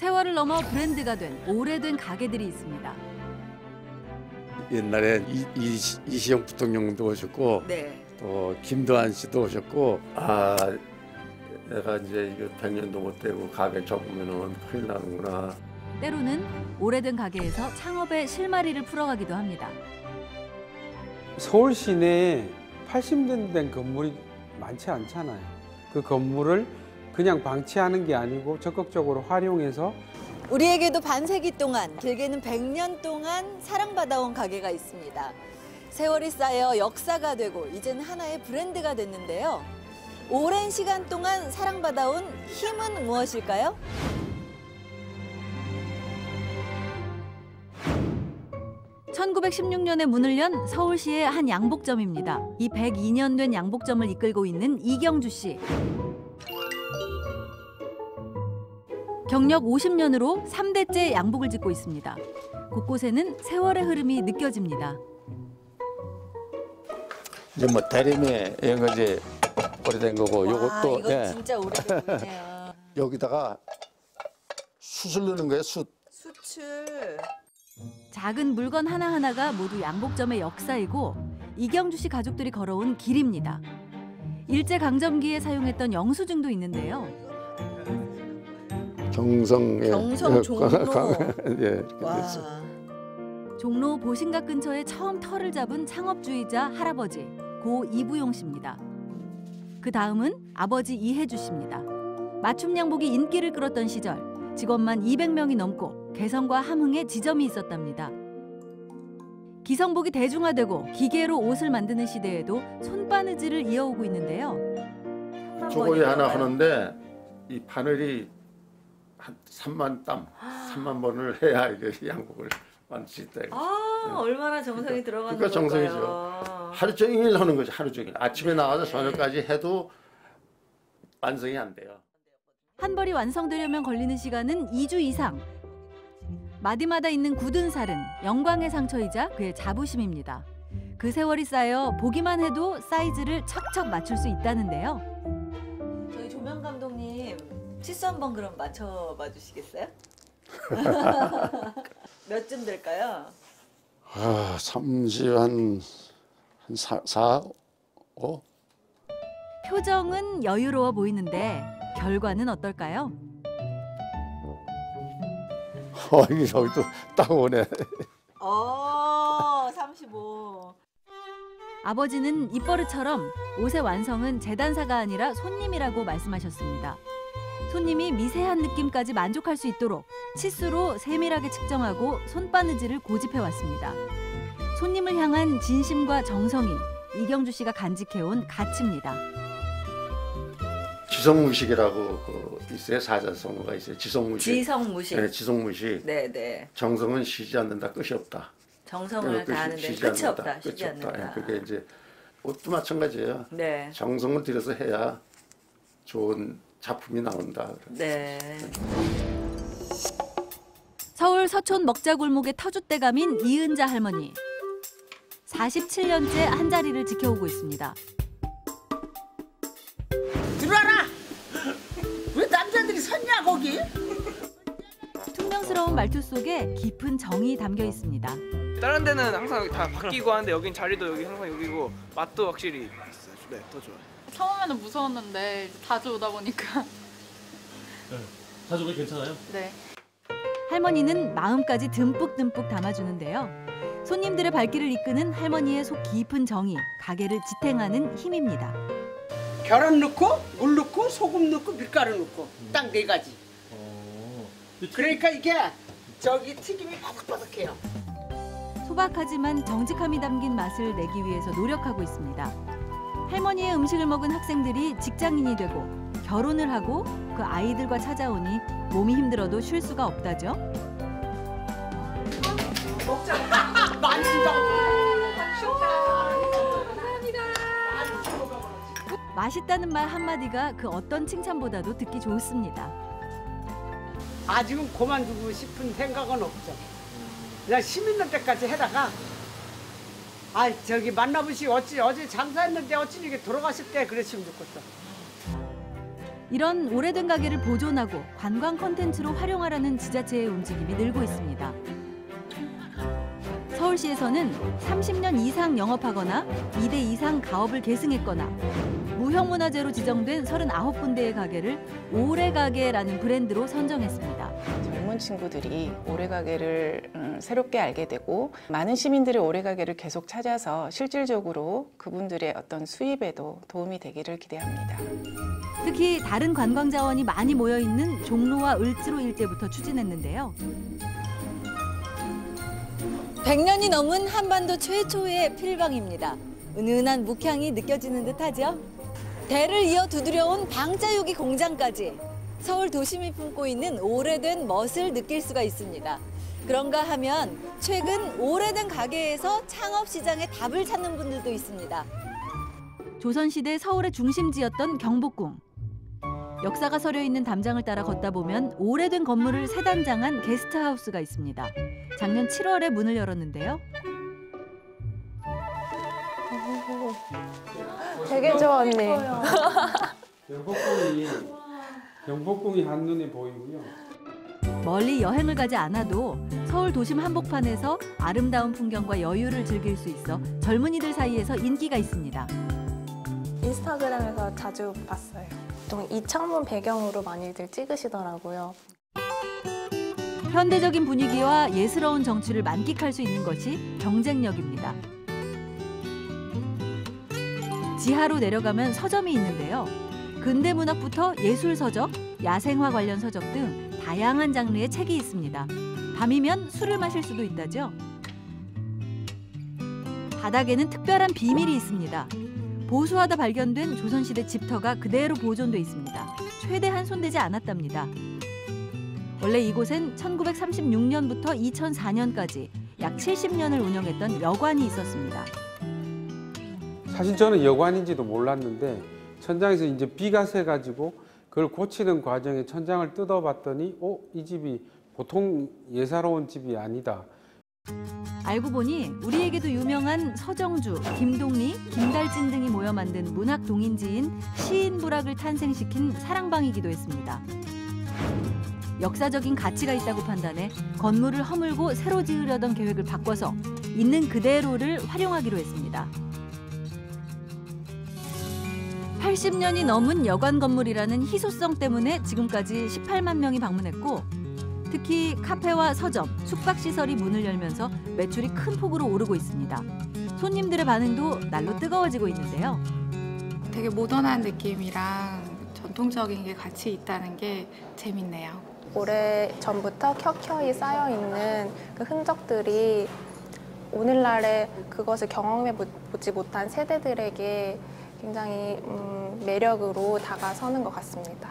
세월을 넘어 브랜드가 된 오래된 가게들이 있습니다. 옛날에 이시영 부통령도 오셨고 네. 또 김도한 씨도 오셨고 내가 이제 이거 100년도 못 되고 가게 접으면은 큰일 나는구나. 때로는 오래된 가게에서 창업의 실마리를 풀어가기도 합니다. 서울 시내에 80년 된 건물이 많지 않잖아요. 그 건물을 그냥 방치하는 게 아니고 적극적으로 활용해서 우리에게도 반세기 동안, 길게는 100년 동안 사랑받아온 가게가 있습니다. 세월이 쌓여 역사가 되고 이제는 하나의 브랜드가 됐는데요. 오랜 시간 동안 사랑받아온 힘은 무엇일까요? (1916년에) 문을 연 서울시의 한 양복점입니다. 이 102년 된 양복점을 이끌고 있는 이경주 씨. 경력 50년으로 3대째 양복을 짓고 있습니다. 곳곳에는 세월의 흐름이 느껴집니다. 이제 뭐 대리매 이런 거지 오래된 거고 요것도 이거 진짜 오래된 거네요. 여기다가 숯을 넣는 거예요. 수출. 작은 물건 하나하나가 모두 양복점의 역사이고 이경주 씨 가족들이 걸어온 길입니다. 일제강점기에 사용했던 영수증도 있는데요. 경성 종로. 예, 와. 종로 보신각 근처에 처음 터를 잡은 창업주의자 할아버지 고 이부용 씨입니다. 그 다음은 아버지 이해주 씨입니다. 맞춤 양복이 인기를 끌었던 시절 직원만 200명이 넘고 개성과 함흥에 지점이 있었답니다. 기성복이 대중화되고 기계로 옷을 만드는 시대에도 손바느질을 이어오고 있는데요. 저고리 하나 하는데 이 바늘이 한 3만 번을 해야 이게 양복을 만들 수 있다. 얼마나 정성이 들어가는 그러니까 정성이죠. 걸까요? 하루 종일 하는 거죠. 하루 종일. 아침에 나와서 저녁까지 해도 완성이 안 돼요. 한 벌이 완성되려면 걸리는 시간은 2주 이상. 마디마다 있는 굳은 살은 영광의 상처이자 그의 자부심입니다. 그 세월이 쌓여 보기만 해도 사이즈를 척척 맞출 수 있다는데요. 저희 조명 감독님 치수 한번 그럼 맞춰봐 주시겠어요? 몇 점 될까요? 30 한 4, 5? 표정은 여유로워 보이는데 결과는 어떨까요? 여기도 딱 오네. 35. 아버지는 입버릇처럼 옷의 완성은 재단사가 아니라 손님이라고 말씀하셨습니다. 손님이 미세한 느낌까지 만족할 수 있도록 치수로 세밀하게 측정하고 손바느질을 고집해왔습니다. 손님을 향한 진심과 정성이 이경주 씨가 간직해온 가치입니다. 지성무식이라고 있어요. 사자성어가 있어요. 지성무식. 지성무식. 네, 지성무식. 네. 정성은 쉬지 않는다. 끝이 없다. 정성을 다하는데 끝이 없다. 쉬지 않는다. 그게 이제 옷도 마찬가지예요. 네. 정성을 들여서 해야 좋은 작품이 나온다. 네. 서울 서촌 먹자골목의 터줏대감인 이은자 할머니. 47년째 한자리를 지켜오고 있습니다. 들어와라! 왜 남자들이 섰냐 거기? 퉁명스러운 말투 속에 깊은 정이 담겨 있습니다. 다른 데는 항상 다 바뀌고 하는데 여긴 자리도 여기 항상 여기고 맛도 확실히 있어요. 네, 더 좋아요. 처음에는 무서웠는데 자주 오다 보니까 자주 오면 괜찮아요? 네. 할머니는 마음까지 듬뿍듬뿍 담아주는데요. 손님들의 발길을 이끄는 할머니의 속 깊은 정이 가게를 지탱하는 힘입니다. 계란 넣고 물 넣고 소금 넣고 밀가루 넣고 딱 4가지. 그러니까 이게 저기 튀김이 바삭바삭해요. 소박하지만 정직함이 담긴 맛을 내기 위해서 노력하고 있습니다. 할머니의 음식을 먹은 학생들이 직장인이 되고 결혼을 하고 그 아이들과 찾아오니 몸이 힘들어도 쉴 수가 없다죠. 먹자. 많이 준다고. 맛있다는 말 한마디가 그 어떤 칭찬보다도 듣기 좋습니다. 아직은 그만두고 싶은 생각은 없죠. 그냥 심 있는 때까지 해다가 저기 만나보시 어제 장사했는데 어찌 이게 돌아가실 때 그랬으면 좋겠어. 이런 오래된 가게를 보존하고 관광 콘텐츠로 활용하라는 지자체의 움직임이 늘고 있습니다. 서울시에서는 30년 이상 영업하거나 2대 이상 가업을 계승했거나 무형문화재로 지정된 39군데의 가게를 오래가게라는 브랜드로 선정했습니다. 젊은 친구들이 오래가게를 새롭게 알게 되고 많은 시민들이 오래가게를 계속 찾아서 실질적으로 그분들의 어떤 수입에도 도움이 되기를 기대합니다. 특히 다른 관광 자원이 많이 모여있는 종로와 을지로 일대부터 추진했는데요. 100년이 넘은 한반도 최초의 필방입니다. 은은한 묵향이 느껴지는 듯하죠? 대를 이어 두드려온 방자요기 공장까지 서울 도심이 품고 있는 오래된 멋을 느낄 수가 있습니다. 그런가 하면 최근 오래된 가게에서 창업시장의 답을 찾는 분들도 있습니다. 조선시대 서울의 중심지였던 경복궁. 역사가 서려 있는 담장을 따라 걷다 보면 오래된 건물을 세 단장한 게스트하우스가 있습니다. 작년 7월에 문을 열었는데요. 되게 좋았네. 경복궁이 한눈에 보이고요. 멀리 여행을 가지 않아도 서울 도심 한복판에서 아름다운 풍경과 여유를 즐길 수 있어 젊은이들 사이에서 인기가 있습니다. 인스타그램에서 자주 봤어요. 보통 이 창문 배경으로 많이들 찍으시더라고요. 현대적인 분위기와 예스러운 정취를 만끽할 수 있는 것이 경쟁력입니다. 지하로 내려가면 서점이 있는데요. 근대문학부터 예술서적, 야생화 관련 서적 등 다양한 장르의 책이 있습니다. 밤이면 술을 마실 수도 있다죠. 바닥에는 특별한 비밀이 있습니다. 보수하다 발견된 조선시대 집터가 그대로 보존돼 있습니다. 최대한 손대지 않았답니다. 원래 이곳엔 1936년부터 2004년까지 약 70년을 운영했던 여관이 있었습니다. 사실 저는 여관인지도 몰랐는데 천장에서 이제 비가 새가지고 그걸 고치는 과정에 천장을 뜯어봤더니 이 집이 보통 예사로운 집이 아니다. 알고 보니 우리에게도 유명한 서정주, 김동리, 김달진 등이 모여 만든 문학 동인지인 시인부락을 탄생시킨 사랑방이기도 했습니다. 역사적인 가치가 있다고 판단해 건물을 허물고 새로 지으려던 계획을 바꿔서 있는 그대로를 활용하기로 했습니다. 80년이 넘은 여관 건물이라는 희소성 때문에 지금까지 18만 명이 방문했고 특히 카페와 서점, 숙박시설이 문을 열면서 매출이 큰 폭으로 오르고 있습니다. 손님들의 반응도 날로 뜨거워지고 있는데요. 되게 모던한 느낌이랑 전통적인 게 같이 있다는 게 재밌네요. 오래 전부터 켜켜이 쌓여있는 그 흔적들이 오늘날에 그것을 경험해보지 못한 세대들에게 굉장히 매력으로 다가서는 것 같습니다.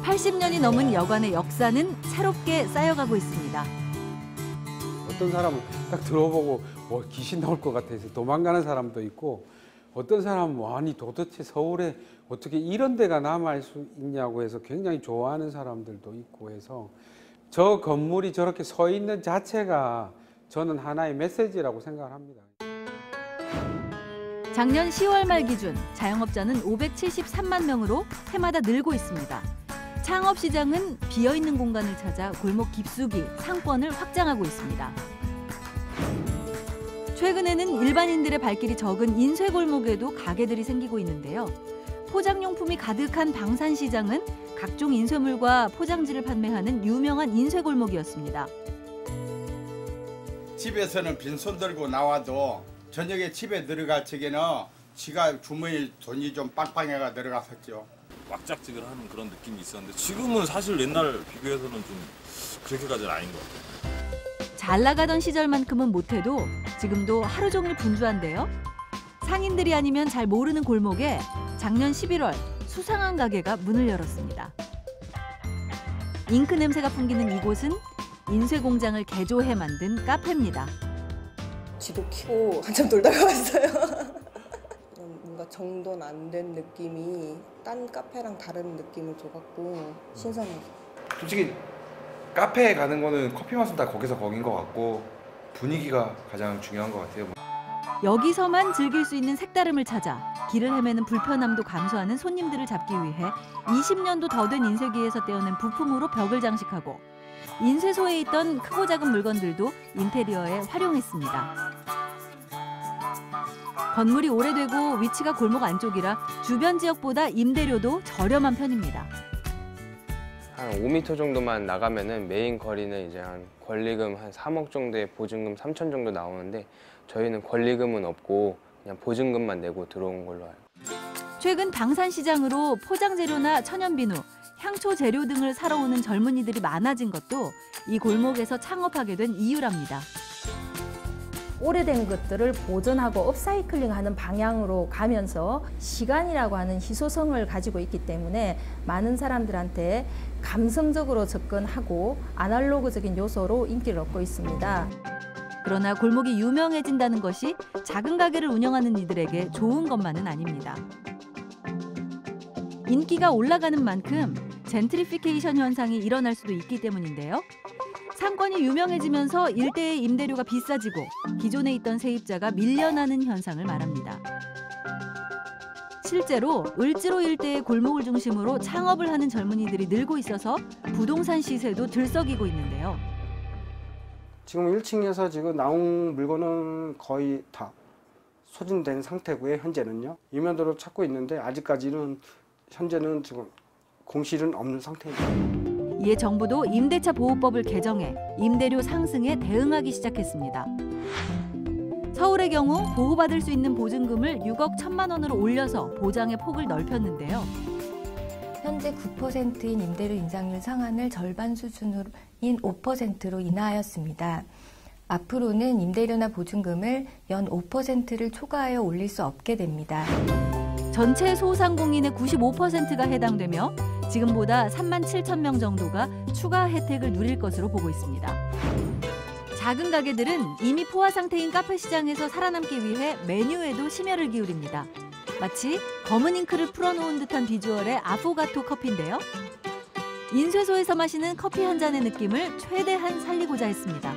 80년이 넘은 여관의 역사는 새롭게 쌓여가고 있습니다. 어떤 사람은 딱 들어보고 귀신 나올 것 같아서 도망가는 사람도 있고 어떤 사람은 아니 도대체 서울에 어떻게 이런 데가 남아있을 수 있냐고 해서 굉장히 좋아하는 사람들도 있고 해서 저 건물이 저렇게 서 있는 자체가 저는 하나의 메시지라고 생각합니다. 작년 10월 말 기준 자영업자는 573만 명으로 해마다 늘고 있습니다. 창업시장은 비어있는 공간을 찾아 골목 깊숙이 상권을 확장하고 있습니다. 최근에는 일반인들의 발길이 적은 인쇄골목에도 가게들이 생기고 있는데요. 포장용품이 가득한 방산시장은 각종 인쇄물과 포장지를 판매하는 유명한 인쇄골목이었습니다. 집에서는 빈손 들고 나와도 저녁에 집에 들어갈 적에는 지가 주머니에 돈이 좀 빵빵해가 들어갔었죠. 왁작지근하는 그런 느낌이 있었는데 지금은 사실 옛날 비교해서는 좀 그렇게까지는 아닌 것 같아요. 잘 나가던 시절만큼은 못해도 지금도 하루 종일 분주한데요. 상인들이 아니면 잘 모르는 골목에 작년 11월 수상한 가게가 문을 열었습니다. 잉크 냄새가 풍기는 이곳은 인쇄 공장을 개조해 만든 카페입니다. 지도 키고 한참 돌다가 왔어요. 뭔가 정돈 안 된 느낌이 딴 카페랑 다른 느낌을 줘갖고 신선해서. 솔직히 카페에 가는 거는 커피 맛은 다 거기서 거긴 것 같고 분위기가 가장 중요한 것 같아요. 여기서만 즐길 수 있는 색다름을 찾아 길을 헤매는 불편함도 감수하는 손님들을 잡기 위해 20년도 더 된 인쇄기에서 떼어낸 부품으로 벽을 장식하고 인쇄소에 있던 크고 작은 물건들도 인테리어에 활용했습니다. 건물이 오래되고 위치가 골목 안쪽이라 주변 지역보다 임대료도 저렴한 편입니다. 한 5m 정도만 나가면은 메인 거리는 이제 한 권리금 한 3억 정도에 보증금 3천 정도 나오는데 저희는 권리금은 없고 그냥 보증금만 내고 들어온 걸로 알고. 최근 방산시장으로 포장재료나 천연비누, 향초 재료 등을 사러 오는 젊은이들이 많아진 것도 이 골목에서 창업하게 된 이유랍니다. 오래된 것들을 보존하고 업사이클링하는 방향으로 가면서 시간이라고 하는 희소성을 가지고 있기 때문에 많은 사람들한테 감성적으로 접근하고 아날로그적인 요소로 인기를 얻고 있습니다. 그러나 골목이 유명해진다는 것이 작은 가게를 운영하는 이들에게 좋은 것만은 아닙니다. 인기가 올라가는 만큼 젠트리피케이션 현상이 일어날 수도 있기 때문인데요. 상권이 유명해지면서 일대의 임대료가 비싸지고 기존에 있던 세입자가 밀려나는 현상을 말합니다. 실제로 을지로 일대의 골목을 중심으로 창업을 하는 젊은이들이 늘고 있어서 부동산 시세도 들썩이고 있는데요. 지금 1층에서 지금 나온 물건은 거의 다 소진된 상태고요. 현재는요. 임야도로 찾고 있는데 아직까지는 현재는 지금 공실은 없는 상태입니다. 이에 정부도 임대차 보호법을 개정해 임대료 상승에 대응하기 시작했습니다. 서울의 경우 보호받을 수 있는 보증금을 6억 1천만 원으로 올려서 보장의 폭을 넓혔는데요. 현재 9%인 임대료 인상률 상한을 절반 수준인 5%로 인하하였습니다. 앞으로는 임대료나 보증금을 연 5%를 초과하여 올릴 수 없게 됩니다. 전체 소상공인의 95%가 해당되며 지금보다 3만 7천 명 정도가 추가 혜택을 누릴 것으로 보고 있습니다. 작은 가게들은 이미 포화 상태인 카페 시장에서 살아남기 위해 메뉴에도 심혈을 기울입니다. 마치 검은 잉크를 풀어놓은 듯한 비주얼의 아포가토 커피인데요. 인쇄소에서 마시는 커피 한 잔의 느낌을 최대한 살리고자 했습니다.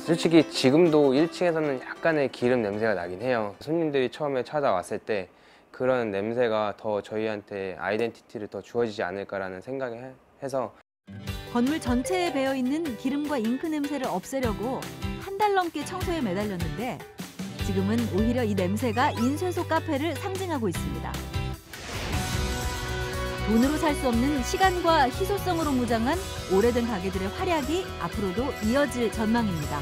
솔직히 지금도 1층에서는 약간의 기름 냄새가 나긴 해요. 손님들이 처음에 찾아왔을 때 그런 냄새가 더 저희한테 아이덴티티를 더 주어지지 않을까라는 생각을 해서 건물 전체에 배어있는 기름과 잉크 냄새를 없애려고 한 달 넘게 청소에 매달렸는데 지금은 오히려 이 냄새가 인쇄소 카페를 상징하고 있습니다. 돈으로 살 수 없는 시간과 희소성으로 무장한 오래된 가게들의 활약이 앞으로도 이어질 전망입니다.